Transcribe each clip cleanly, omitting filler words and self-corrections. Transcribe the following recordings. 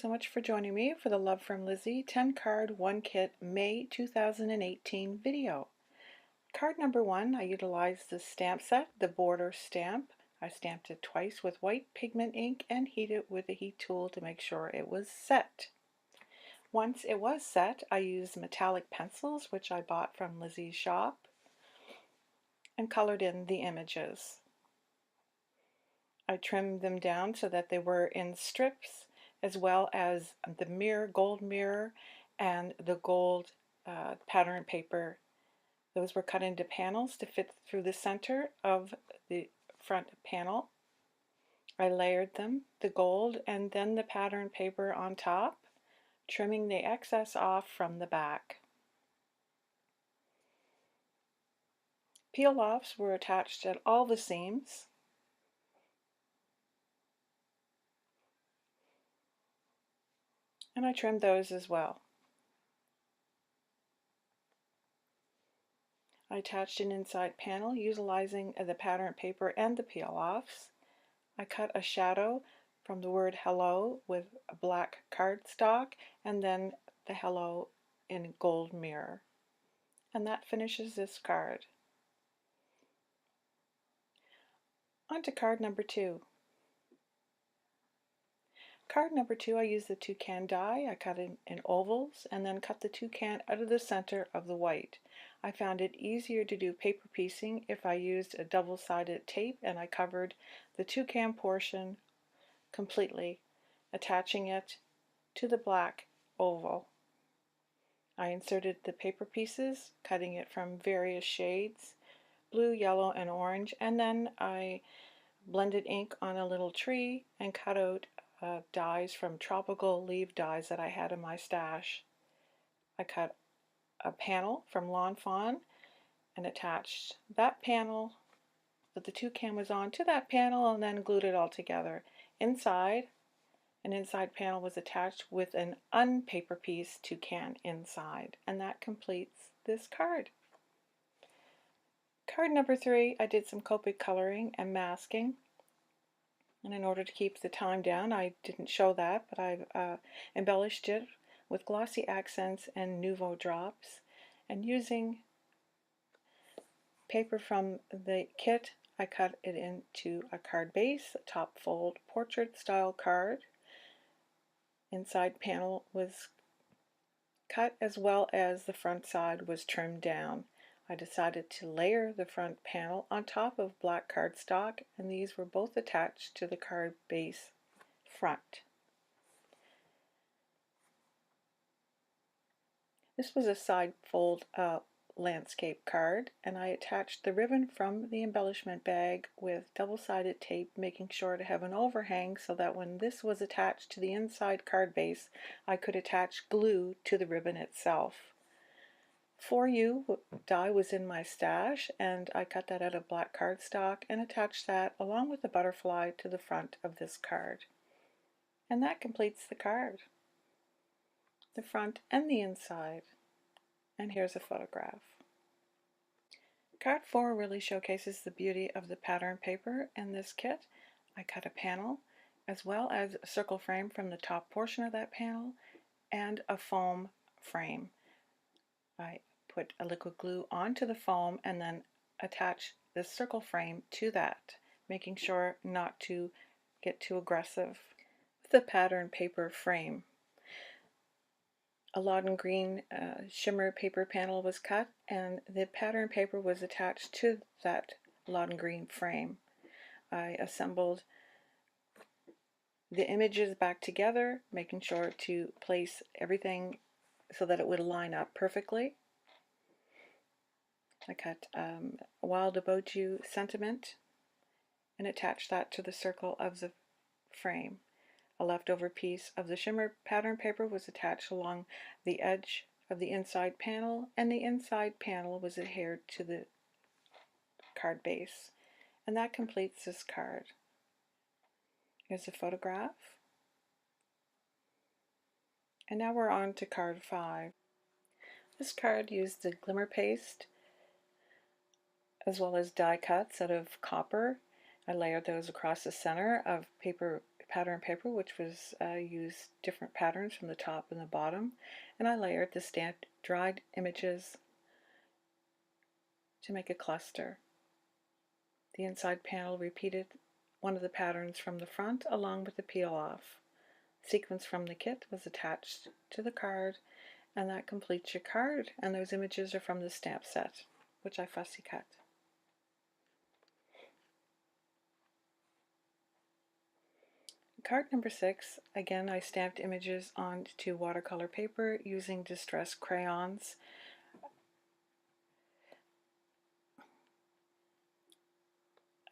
so much for joining me for the Love from Lizzie 10 card 1 kit May 2018 video. Card number 1, I utilized the stamp set, the border stamp. I stamped it twice with white pigment ink and heated it with a heat tool to make sure it was set. Once it was set, I used metallic pencils, which I bought from Lizzie's shop, and colored in the images. I trimmed them down so that they were in strips, as well as the mirror, gold mirror, and the gold pattern paper. Those were cut into panels to fit through the center of the front panel. I layered them, the gold and then the pattern paper on top, trimming the excess off from the back. Peel-offs were attached at all the seams. And I trimmed those as well. I attached an inside panel utilizing the pattern paper and the peel-offs. I cut a shadow from the word hello with a black cardstock and then the hello in gold mirror. And that finishes this card. On to card number 2. Card number 2, I used the toucan die. I cut it in ovals and then cut the toucan out of the center of the white. I found it easier to do paper piecing if I used a double-sided tape, and I covered the toucan portion completely, attaching it to the black oval. I inserted the paper pieces, cutting it from various shades, blue, yellow, and orange, and then I blended ink on a little tree and cut out dies from tropical leaf dies that I had in my stash. I cut a panel from Lawn Fawn and attached that panel that the toucan was on to that panel and then glued it all together. Inside, an inside panel was attached with an unpaper piece toucan inside, and that completes this card. Card number 3, I did some Copic coloring and masking. And in order to keep the time down, I didn't show that, but I've embellished it with glossy accents and Nouveau drops. And using paper from the kit, I cut it into a card base, a top fold portrait style card. Inside panel was cut as well as the front side was trimmed down. I decided to layer the front panel on top of black cardstock, and these were both attached to the card base front. This was a side fold landscape card, and I attached the ribbon from the embellishment bag with double-sided tape, making sure to have an overhang so that when this was attached to the inside card base, I could attach glue to the ribbon itself. For You die was in my stash, and I cut that out of black cardstock and attached that along with the butterfly to the front of this card. And that completes the card, the front and the inside. And here's a photograph. Card 4 really showcases the beauty of the pattern paper in this kit. I cut a panel as well as a circle frame from the top portion of that panel and a foam frame. I put a liquid glue onto the foam and then attach the circle frame to that, making sure not to get too aggressive. The pattern paper frame. A Loudon Green shimmer paper panel was cut, and the pattern paper was attached to that Loudon Green frame. I assembled the images back together, making sure to place everything so that it would line up perfectly. I cut Wild About You sentiment and attached that to the circle of the frame. A leftover piece of the shimmer pattern paper was attached along the edge of the inside panel, and the inside panel was adhered to the card base. And that completes this card. Here's a photograph. And now we're on to card 5. This card used the glimmer paste as well as die cuts out of copper. I layered those across the center of pattern paper, which was used different patterns from the top and the bottom, and I layered the stamped dried images to make a cluster. The inside panel repeated one of the patterns from the front along with the peel-off. Sequence from the kit was attached to the card, and that completes your card, and those images are from the stamp set, which I fussy cut. Card number 6, again I stamped images onto watercolor paper using distress crayons.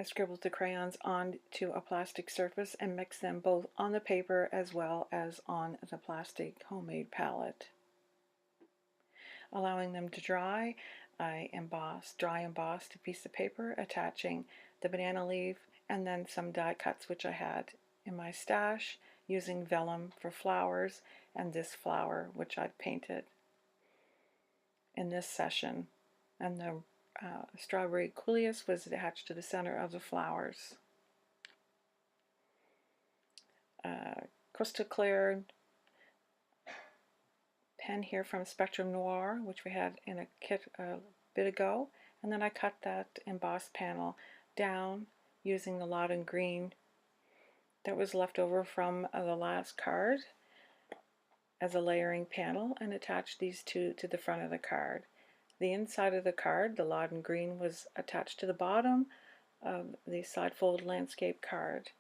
I scribbled the crayons onto a plastic surface and mixed them both on the paper as well as on the plastic homemade palette. Allowing them to dry, I dry embossed a piece of paper attaching the banana leaf and then some die cuts which I had in my stash using vellum for flowers and this flower which I'd painted in this session, and the strawberry coleus was attached to the center of the flowers. Crystal clear pen here from Spectrum Noir, which we had in a kit a bit ago, and then I cut that embossed panel down using the Loudon green that was left over from the last card as a layering panel, and attached these two to the front of the card. The inside of the card, the Loudon green, was attached to the bottom of the side fold landscape card.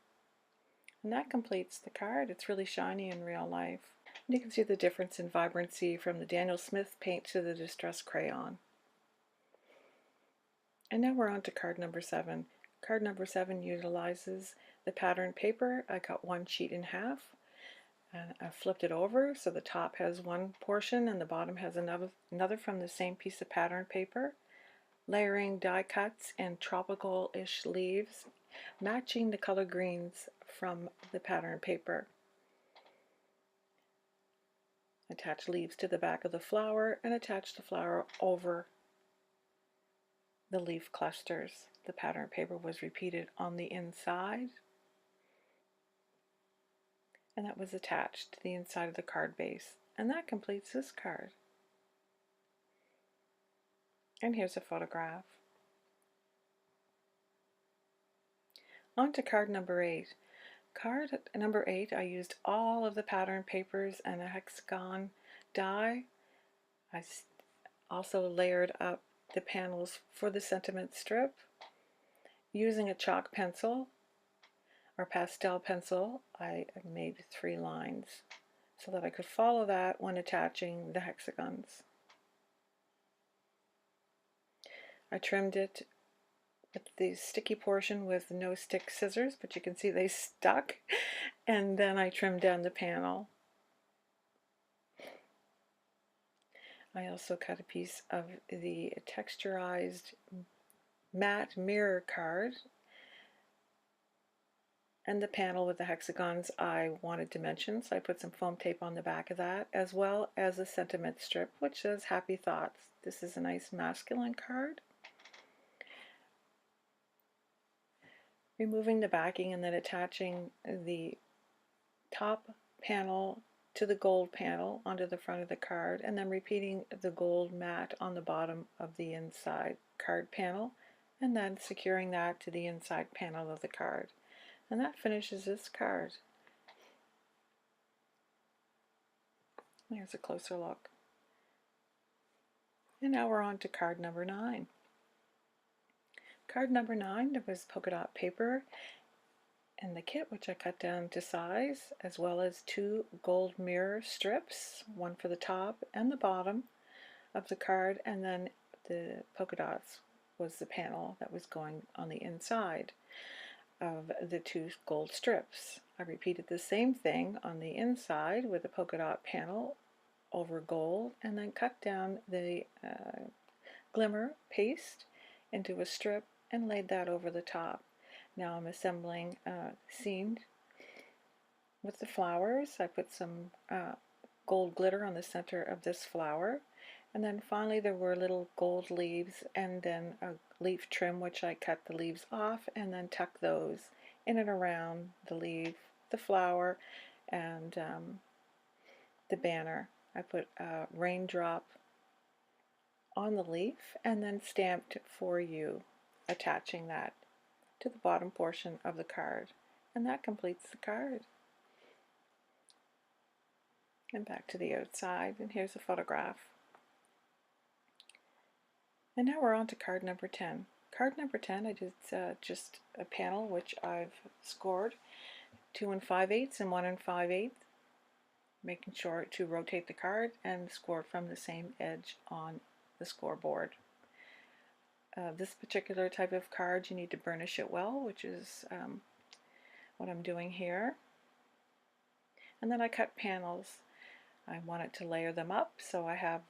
And that completes the card. It's really shiny in real life. And you can see the difference in vibrancy from the Daniel Smith paint to the Distress Crayon. And now we're on to card number 7. Card number 7 utilizes the pattern paper. I cut one sheet in half, and I flipped it over so the top has one portion and the bottom has another from the same piece of pattern paper. Layering die cuts and tropical-ish leaves, matching the color greens from the pattern paper. Attach leaves to the back of the flower and attach the flower over the leaf clusters. The pattern paper was repeated on the inside, and that was attached to the inside of the card base. And that completes this card. And here's a photograph. On to card number 8. Card number 8, I used all of the pattern papers and a hexagon die. I also layered up the panels for the sentiment strip. Using a chalk pencil or pastel pencil, I made 3 lines so that I could follow that when attaching the hexagons. I trimmed it with the sticky portion with no stick scissors, but you can see they stuck, and then I trimmed down the panel. I also cut a piece of the texturized matte mirror card, and the panel with the hexagons I wanted to mention, so I put some foam tape on the back of that, as well as a sentiment strip which says Happy Thoughts. This is a nice masculine card. Removing the backing and then attaching the top panel to the gold panel onto the front of the card, and then repeating the gold matte on the bottom of the inside card panel, and then securing that to the inside panel of the card. And that finishes this card. Here's a closer look. And now we're on to card number 9. Card number 9, there was polka dot paper in the kit, which I cut down to size, as well as 2 gold mirror strips, one for the top and the bottom of the card, and then the polka dots was the panel that was going on the inside of the 2 gold strips. I repeated the same thing on the inside with the polka dot panel over gold, and then cut down the glimmer paste into a strip and laid that over the top. Now I'm assembling seamed with the flowers. I put some gold glitter on the center of this flower, and then finally there were little gold leaves and then a leaf trim which I cut the leaves off and then tucked those in and around the leaf the flower and the banner. I put a raindrop on the leaf and then stamped "For You," attaching that to the bottom portion of the card. And that completes the card. And back to the outside, and here's a photograph. And now we're on to card number 10. Card number 10, I did just a panel which I've scored 2 5/8 and 1 5/8, making sure to rotate the card and score from the same edge on the scoreboard. This particular type of card, you need to burnish it well, which is what I'm doing here. And then I cut panels. I wanted to layer them up, so I have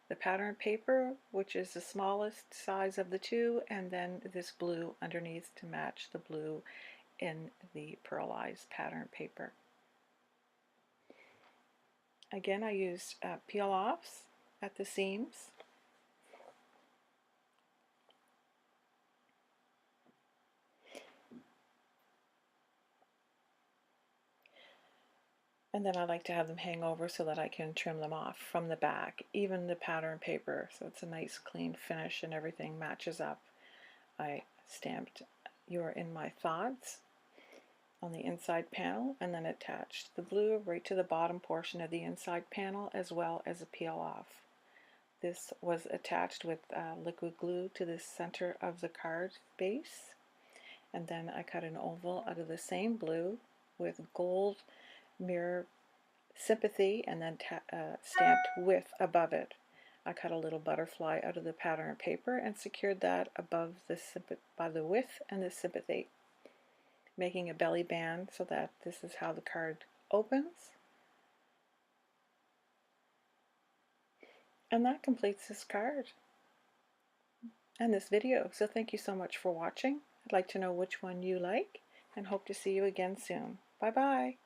the pattern paper, which is the smallest size of the two, and then this blue underneath to match the blue in the pearlized pattern paper. Again, I used peel-offs at the seams. And then I like to have them hang over so that I can trim them off from the back, even the pattern paper, so it's a nice clean finish and everything matches up. I stamped "You're in My Thoughts" on the inside panel and then attached the blue right to the bottom portion of the inside panel as well as a peel off. This was attached with liquid glue to the center of the card base, and then I cut an oval out of the same blue with gold mirror sympathy and then stamped "With" above it. I cut a little butterfly out of the pattern paper and secured that above by the "With" and the sympathy, making a belly band so that this is how the card opens. And that completes this card and this video. So thank you so much for watching. I'd like to know which one you like and hope to see you again soon. Bye bye.